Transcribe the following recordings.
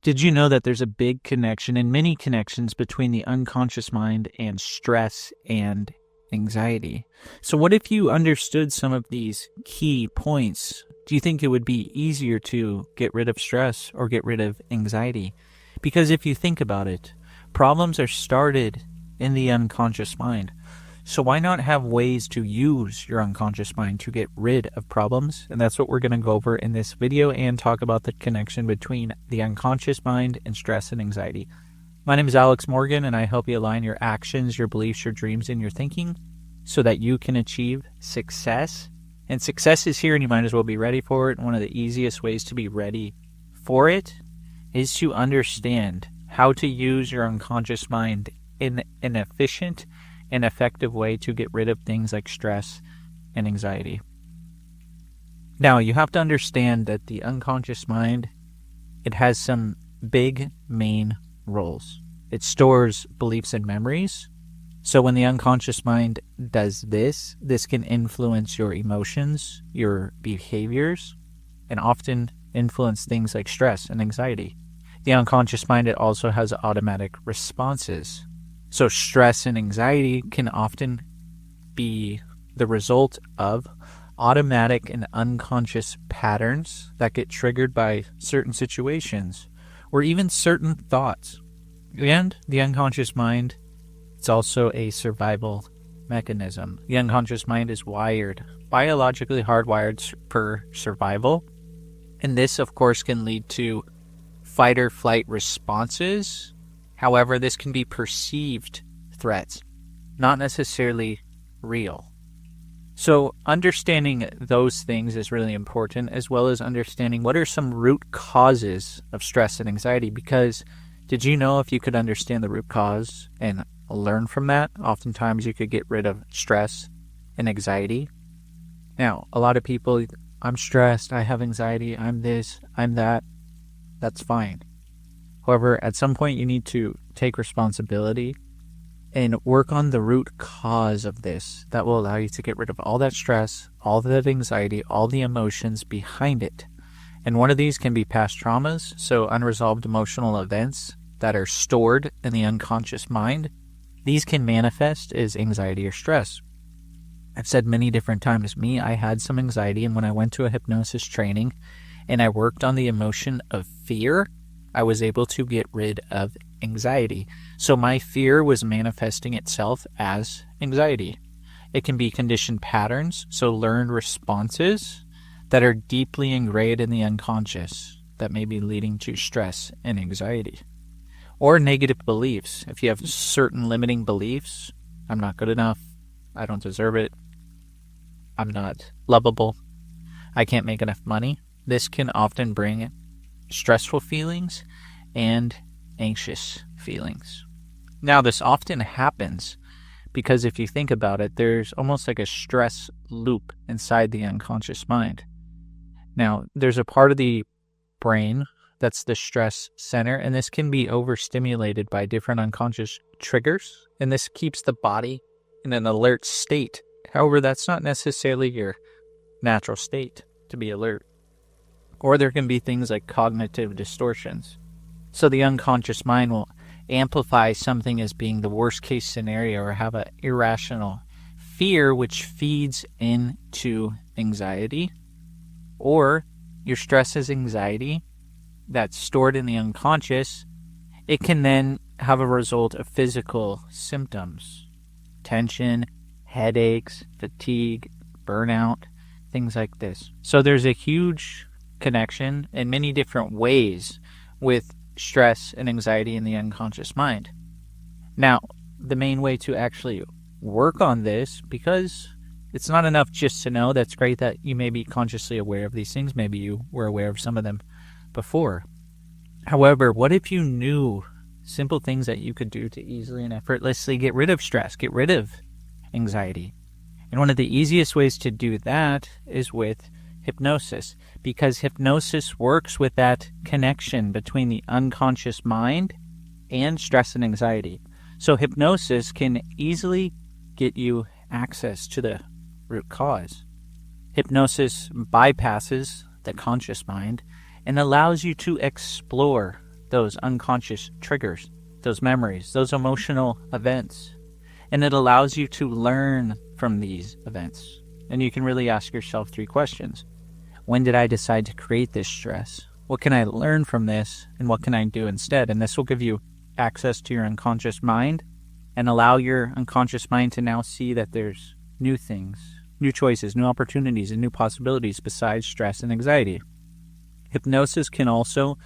Did you know that there's a big connection and many connections between the unconscious mind and stress and anxiety? So, what if you understood some of these key points? Do you think it would be easier to get rid of stress or get rid of anxiety? Because if you think about it, problems are started in the unconscious mind. So why not have ways to use your unconscious mind to get rid of problems? And that's what we're going to go over in this video and talk about the connection between the unconscious mind and stress and anxiety. My name is Alex Morgan, and I help you align your actions, your beliefs, your dreams, and your thinking so that you can achieve success. And success is here, and you might as well be ready for it. And one of the easiest ways to be ready for it is to understand how to use your unconscious mind in an efficient and effective way to get rid of things like stress and anxiety. Now, you have to understand that the unconscious mind, it has some big main roles. It stores beliefs and memories. So when the unconscious mind does this can influence your emotions, your behaviors, and often influence things like stress and anxiety. The unconscious mind, it also has automatic responses. So stress and anxiety can often be the result of automatic and unconscious patterns that get triggered by certain situations or even certain thoughts. And the unconscious mind, it's also a survival mechanism. The unconscious mind is biologically hardwired for survival. And this, of course, can lead to fight or flight responses. However, this can be perceived threats, not necessarily real. So understanding those things is really important, as well as understanding what are some root causes of stress and anxiety. Because did you know if you could understand the root cause and learn from that, oftentimes you could get rid of stress and anxiety? Now, a lot of people, I'm stressed, I have anxiety, I'm this, I'm that. That's fine. However, at some point you need to take responsibility and work on the root cause of this. That will allow you to get rid of all that stress, all that anxiety, all the emotions behind it. And one of these can be past traumas, so unresolved emotional events that are stored in the unconscious mind. These can manifest as anxiety or stress. I've said many different times, I had some anxiety, and when I went to a hypnosis training and I worked on the emotion of fear, I was able to get rid of anxiety. So my fear was manifesting itself as anxiety. It can be conditioned patterns, so learned responses that are deeply ingrained in the unconscious that may be leading to stress and anxiety. Or negative beliefs. If you have certain limiting beliefs, I'm not good enough, I don't deserve it, I'm not lovable, I can't make enough money, this can often bring stressful feelings and anxious feelings. Now, this often happens because if you think about it, there's almost like a stress loop inside the unconscious mind. Now, there's a part of the brain that's the stress center, and this can be overstimulated by different unconscious triggers, and this keeps the body in an alert state. However, that's not necessarily your natural state to be alert. Or there can be things like cognitive distortions. So the unconscious mind will amplify something as being the worst case scenario or have an irrational fear which feeds into anxiety. Or your stress is anxiety that's stored in the unconscious. It can then have a result of physical symptoms, tension, headaches, fatigue, burnout, things like this. So there's a huge connection in many different ways with stress and anxiety in the unconscious mind. Now, the main way to actually work on this, because it's not enough just to know, that's great that you may be consciously aware of these things, maybe you were aware of some of them before. However, what if you knew simple things that you could do to easily and effortlessly get rid of stress, get rid of anxiety? And one of the easiest ways to do that is with hypnosis, because hypnosis works with that connection between the unconscious mind and stress and anxiety. So hypnosis can easily get you access to the root cause. Hypnosis bypasses the conscious mind and allows you to explore those unconscious triggers, those memories, those emotional events. And it allows you to learn from these events. And you can really ask yourself 3 questions. When did I decide to create this stress? What can I learn from this? And what can I do instead? And this will give you access to your unconscious mind and allow your unconscious mind to now see that there's new things, new choices, new opportunities, and new possibilities besides stress and anxiety. Hypnosis can also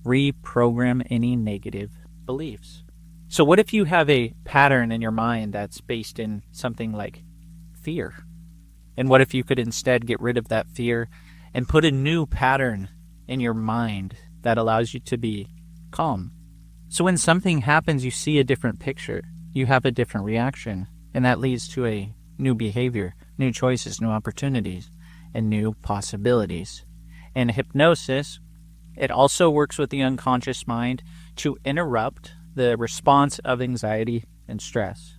reprogram any negative beliefs. So what if you have a pattern in your mind that's based in something like fear? And what if you could instead get rid of that fear and put a new pattern in your mind that allows you to be calm? So when something happens, you see a different picture, you have a different reaction, and that leads to a new behavior, new choices, new opportunities, and new possibilities. And hypnosis, it also works with the unconscious mind to interrupt the response of anxiety and stress.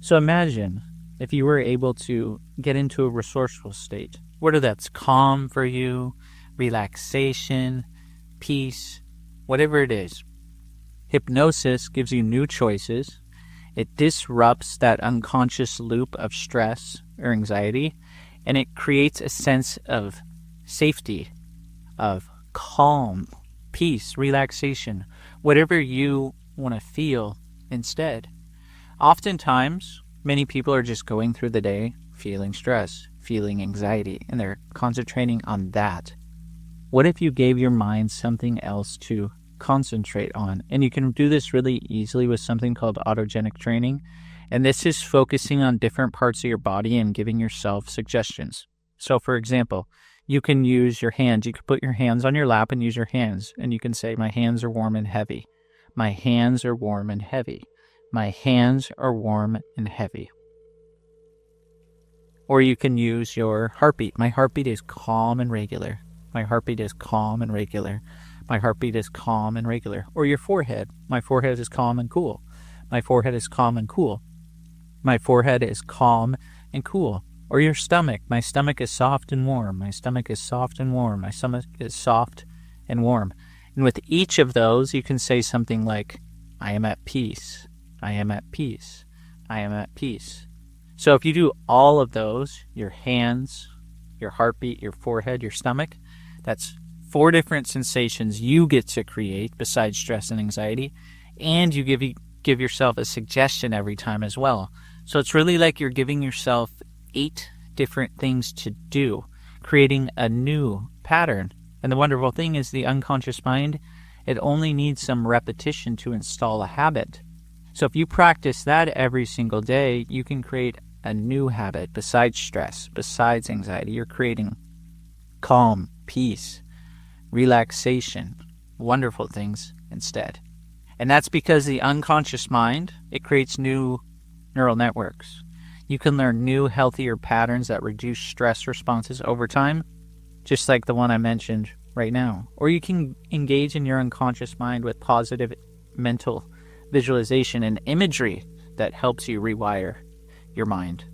So imagine if you were able to get into a resourceful state, whether that's calm for you, relaxation, peace, whatever it is. Hypnosis gives you new choices. It disrupts that unconscious loop of stress or anxiety, and it creates a sense of safety, of calm, peace, relaxation, whatever you want to feel instead. Oftentimes, many people are just going through the day feeling stress, feeling anxiety, and they're concentrating on that. What if you gave your mind something else to concentrate on? And you can do this really easily with something called autogenic training. And this is focusing on different parts of your body and giving yourself suggestions. So for example, you can use your hands. You can put your hands on your lap and use your hands. And you can say, my hands are warm and heavy. My hands are warm and heavy. My hands are warm and heavy. Or you can use your heartbeat. My heartbeat is calm and regular. My heartbeat is calm and regular. My heartbeat is calm and regular. Or your forehead. My forehead is calm and cool. My forehead is calm and cool. My forehead is calm and cool. Or your stomach. My stomach is soft and warm. My stomach is soft and warm. My stomach is soft and warm. And with each of those, you can say something like, I am at peace. I am at peace. I am at peace. So if you do all of those, your hands, your heartbeat, your forehead, your stomach, that's 4 different sensations you get to create besides stress and anxiety. And you give yourself a suggestion every time as well. So it's really like you're giving yourself 8 different things to do, creating a new pattern. And the wonderful thing is the unconscious mind, it only needs some repetition to install a habit. So if you practice that every single day, you can create a new habit besides stress, besides anxiety. You're creating calm, peace, relaxation, wonderful things instead. And that's because the unconscious mind, it creates new neural networks. You can learn new, healthier patterns that reduce stress responses over time, just like the one I mentioned right now. Or you can engage in your unconscious mind with positive mental visualization and imagery that helps you rewire your mind.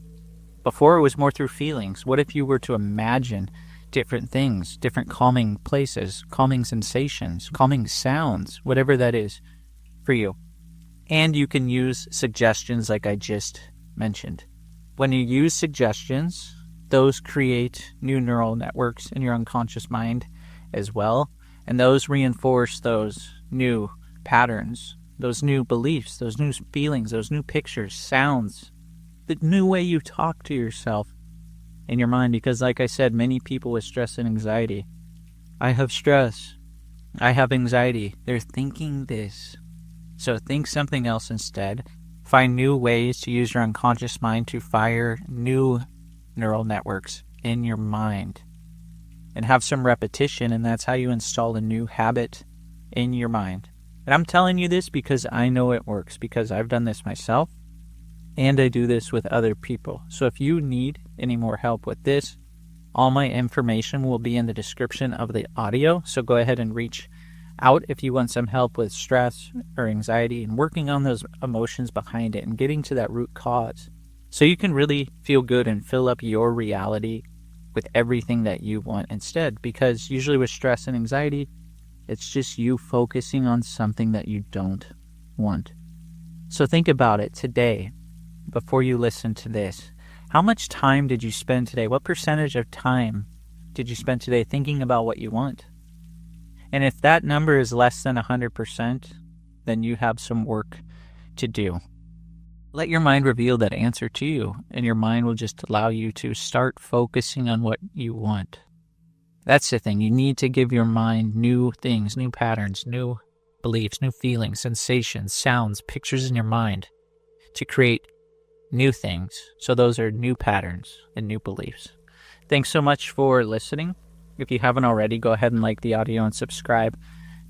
Before, it was more through feelings. What if you were to imagine different things, different calming places, calming sensations, calming sounds, whatever that is for you? And you can use suggestions like I just mentioned. When you use suggestions, those create new neural networks in your unconscious mind as well. And those reinforce those new patterns, those new beliefs, those new feelings, those new pictures, sounds, the new way you talk to yourself in your mind. Because like I said, many people with stress and anxiety, I have stress, I have anxiety, they're thinking this. So think something else instead. Find new ways to use your unconscious mind to fire new neural networks in your mind. And have some repetition, and that's how you install a new habit in your mind. And I'm telling you this because I know it works, because I've done this myself, and I do this with other people. So if you need any more help with this, all my information will be in the description of the audio. So go ahead and reach out if you want some help with stress or anxiety and working on those emotions behind it and getting to that root cause, so you can really feel good and fill up your reality with everything that you want instead. Because usually with stress and anxiety, It's just you focusing on something that you don't want. So think about it today, before you listen to this. How much time did you spend today? What percentage of time did you spend today thinking about what you want? And if that number is less than 100%, then you have some work to do. Let your mind reveal that answer to you, and your mind will just allow you to start focusing on what you want. That's the thing. You need to give your mind new things, new patterns, new beliefs, new feelings, sensations, sounds, pictures in your mind to create new things. So those are new patterns and new beliefs. Thanks so much for listening. If you haven't already, go ahead and like the audio and subscribe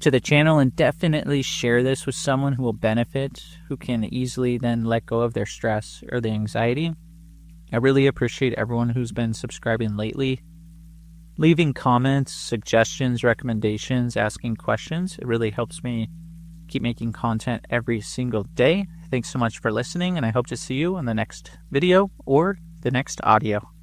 to the channel, and definitely share this with someone who will benefit, who can easily then let go of their stress or the anxiety. I really appreciate everyone who's been subscribing lately, leaving comments, suggestions, recommendations, asking questions. It really helps me keep making content every single day. Thanks so much for listening, and I hope to see you in the next video or the next audio.